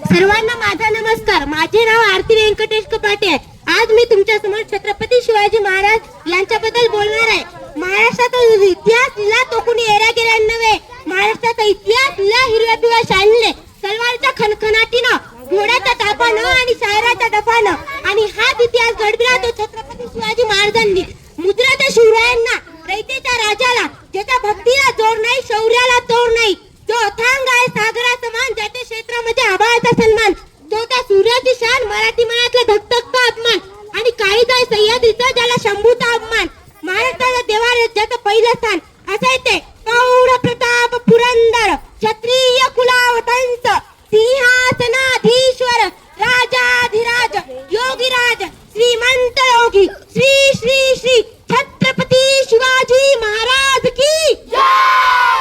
सर्वांना माझा नमस्कार. माझे नाव आरती व्यंकटेश कपाटे आहे. आज मी तुमच्या समोर छत्रपती शिवाजी महाराज यांच्याबद्दल बोलणार आहे. महाराष्ट्राचा इतिहास लिहिला तो कुणी एरा गेला नव्हे. महाराष्ट्राचा इतिहास लिहिला हिरव्या पिवळ्या शालीने, तलवारीच्या खणखणाटीनं, घोड्याच्या तापानं आणि शायराच्या डफानं. आणि हाच इतिहास घडविला तो छत्रपती शिवाजी महाराजांनी. मुद्राच्या शिवरायांना, रयतेच्या राजाला, ज्याच्या भक्तीला जोड नाही, शौर्याला तोड नाही, जो अथांग आहे सागरा समान, ज्याच्या क्षेत्रामध्ये आभाळाचा सन्मान, जो त्या सूर्याची शान, मराठी मनातला धगधगता अपमान, आणि काळीज आहे सह्याद्रीचा, ज्याला शंभूचा अपमान. महाराष्ट्राचा देवार ज्याचं पहिलं स्थान, असे ते प्रौढ प्रताप पुरंदर, क्षत्रिय कुलावतंस, सिंहासनाधीश्वर, राजाधिराज, योगीराज, श्रीमंत योगी, श्री श्री श्री छत्रपती शिवाजी महाराज की जय.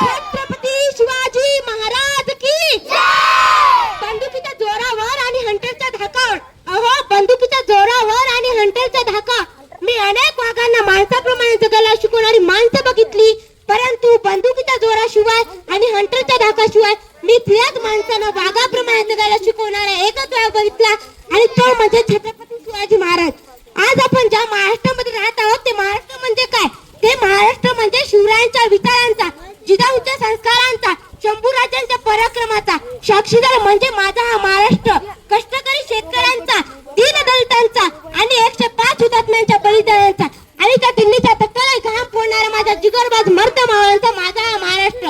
छत्रपती शिवाजी महाराज की जय. बंदुकीच्या जोरावर आणि हंटरच्या धाकावर, अहो बंदुकीच्या जोरावर आणि हंटरच्या धाका, मी अनेक वाघांना माणसाप्रमाणे जगायला शिकवणारी माणसं बघितली, परंतु बंदुकीच्या जोराशिवाय आणि हंटरच्या धाकाशिवाय मी त्याच माणसानं वाघाप्रमाणे जगायला शिकवणारा एकच वाघ बघितला, आणि तो म्हणजे छत्रपती शिवाजी महाराज. आज आपण ज्या महाराष्ट्रामध्ये राहत आहोत ते महाराष्ट्र म्हणजे काय? ते महाराष्ट्र म्हणजे शिवरायांच्या विचारांचा, जिजाऊंच्या संस्कारांचा, शंभूराजांच्या पराक्रमाचा साक्षीदार म्हणजे माझा हा महाराष्ट्र. कष्टकरी शेतकऱ्यांचा, दीनदलितांचा आणि 105 हुतात्म्यांच्या बलिदानांचा, आणि त्या दिल्लीच्या तक्त्याला घाम फोडणारा माझा जिगरबाज मर्द मावळांचा माझा हा महाराष्ट्र.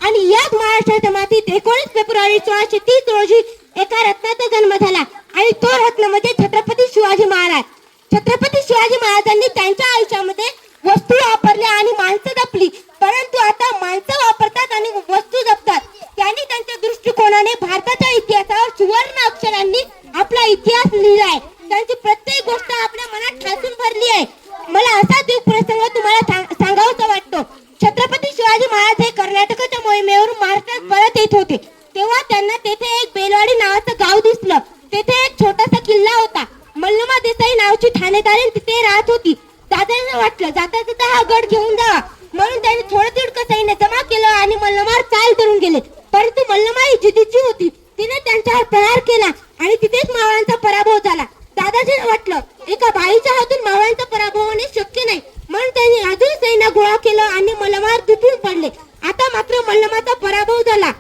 आणि याच महाराष्ट्राच्या मातीत 19 फेब्रुवारी 1630 रोजी एका रत्नाचा जन्म झाला, आणि तो रत्न म्हणजे छत्रपती शिवाजी महाराज. छत्रपती शिवाजी महाराजांनी त्यांच्या आयुष्यामध्ये वस्तू वापरल्या आणि माणसं जपली, परंतु आता माणसं वापरतात आणि वस्तू जपतात. त्यांनी त्यांच्या दृष्टिकोनाने भारताच्या इतिहासावर सुवर्ण अक्षरांनी आपला इतिहास लिहिलाय. त्यांची प्रत्येक गोष्ट आपल्या मनात ठासून भरली आहे. मला असा दिवस प्रसंग तुम्हाला सांगावासा वाटतो. छत्रपती शिवाजी महाराज हे कर्नाटकाच्या मोहिमेवरून महाराष्ट्रात परत येत होते, तेव्हा त्यांना तेथे एक बेलवाडी नावाचं गाव दिसलं. तेथे एक छोटासा किल्ला होता. मल्लमा देसाई नावाची ठाणेदारीण तिथे राहत होती. दादांना वाटलं जाता जाता हा गड घेऊन जावा, म्हणून त्यांनी थोडं तिडकं सैन्य जमा केलं आणि मल्लमार चाल करून गेले. परंतु मल्लमा ही जिद्दीची होती. तिने त्यांच्यावर प्रहार केला आणि तिथेच मावळांचा पराभव झाला. दादाजींना वाटलं एका बाईच्या हातून मावळांचा पराभव होणे शक्य नाही, म्हणून त्यांनी अजून सैन्य गोळा केलं आणि मल्लमार तुटून पडले. आता मात्र मल्लमाचा पराभव झाला.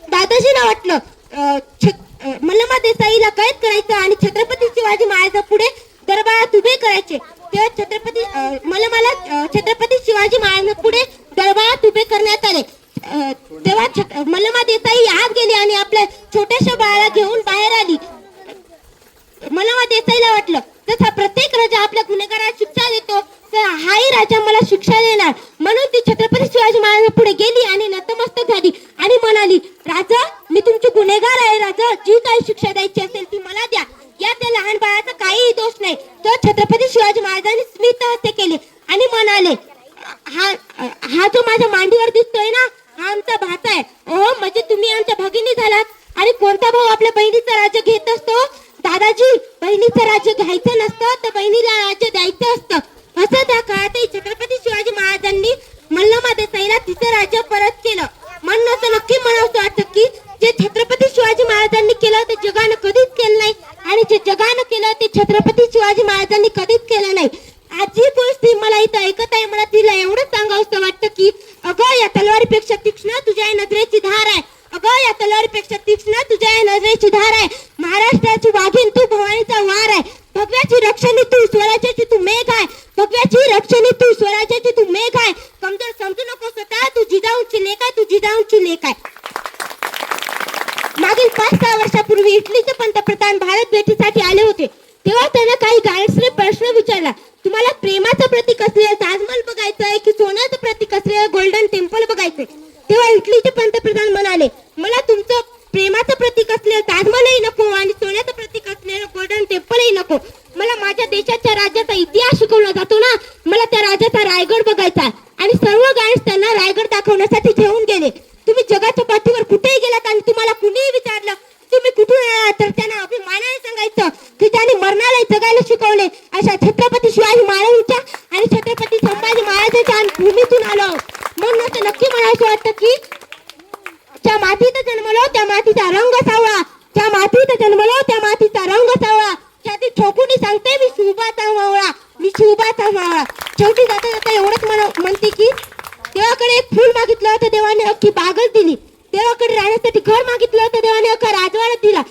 दादाजींना वाटलं मल्लमा देसाईला कैद करायचं आणि छत्रपती शिवाजी महाराज पुढे दरबारात उभे करायचे. तेव्हा मल्लमाला छत्रपती शिवाजी महाराज पुढे दरबारात उभे करण्यात आले. तेव्हा मल्लमा देसाई आत गेली आणि आपल्या छोट्याशा बाळाला घेऊन बाहेर आली. मल्लमा देसाईला वाटलं जसा प्रत्येक राजा आपल्या गुन्हेगाराला शिक्षा देतो तर हाही राजा मला शिक्षा देणार, म्हणून ती छत्रपती शिवाजी महाराज पुढे गेली आणि नतमस्तक झाली आणि म्हणाली, राजा मी तुमची गुन्हेगार आहे. राजा जी काही शिक्षा द्यायची असेल ती मला द्या. या त्या लहान बाळाचा काहीही दोष नाही. तो छत्रपती शिवाजी महाराजांनी स्मित हस्ते केले आणि म्हणाले, हा जो माझ्या मांडीवर दिसतोय ना, हा आमचा भाचा आहे. ओ म्हणजे तुम्ही आमच्या भगिनी झालात. आणि कोणता भाऊ आपल्या बहिणीचं राज्य घेत असतो? दादाजी, बहिणीचं राज्य घ्यायचं नसतं तर बहिणीला राज्य द्यायचं असतं. असं त्या काळातही छत्रपती शिवाजी महाराजांनी मल्लमा देसाईला तिचं राज्य परत केलं. म्हणून असं नक्की म्हणावं वाटतं की जे छत्रपती शिवाजी महाराजांनी केलं ते जगानं कधीच केलं नाही, आणि जे जगानं केलं ते छत्रपती शिवाजी महाराजांनी कधीच केलं नाही. आजी पोहोचती मला इथं ऐकत आहे, मला तिला एवढंच सांगावं वाटतं की अगं या तलवारीपेक्षा तीक्ष्ण तुझ्या नजरेची धार आहे. अगं या तलवारीपेक्षा तीक्ष्ण तुझ्या नजरेची धार आहे. महाराष्ट्राची वाघीण तू, भवानीचा वार आहे. भगव्याची रक्षणी तू, स्वराज्याची तू मेघ आहे. भगव्याची रक्षणी तू, स्वराज्याची तू मेघ आहे. कमजोर समजू नको स्वतः, तू जिजाऊंची लेक आहे. तू जिजाऊंची लेक आहे. मागील 5-6 वर्षापूर्वी इटलीचे पंतप्रधान भारत भेटीसाठी आले होते. तेव्हा त्यांना काही गायड्सने प्रश्न विचारला, तुम्हाला प्रेमाचं प्रतीक असलेलं ताजमहल बघायचंय की सोन्याचं प्रतीक असलेलं गोल्डन टेम्पल बघायचंय? तेव्हा इटलीचे पंतप्रधान म्हणाले, मला तुमचं प्रेमाचं प्रतीक असलेलं ताजमहलही नको आणि सोन्याचं प्रतीक असलेलं गोल्डन टेम्पलही नको. मला माझ्या देशाच्या राज्याचा इतिहास शिकवला जातो ना, मला त्या राज्याचा रायगड बघायचा. आणि सर्व गाईड्स त्यांना रायगड दाखवण्यासाठी घेऊन गेले. तुम्ही जगाच्या पाठीवर कुठेही गेलात आणि तुम्हाला कुणीही विचारलं तुम्ही कुठून आलात तर त्यांना अभिमानाने सांगायचं की त्यांनी मरणाला जगायला शिकवले. अशा छत्रपती शिवाजी महाराजांच्या आणि छत्रपती संभाजी महाराजांच्या मातीचा रंग सावळा, ज्या मातीत जन्मलो त्या मातीचा रंग सावळा, छाती ठोकून सांगते मी शुभाचा मावळा, मी शुभाचा मावळा. शेवटी जाता जाता एवढंच म्हणते की देवाकडे एक फूल मागितलं होतं, देवाने अख्खी बागच दिली. देवाकडे राहण्यासाठी घर मागितलं होतं, देवाने अख्खा राजवाडाच दिला.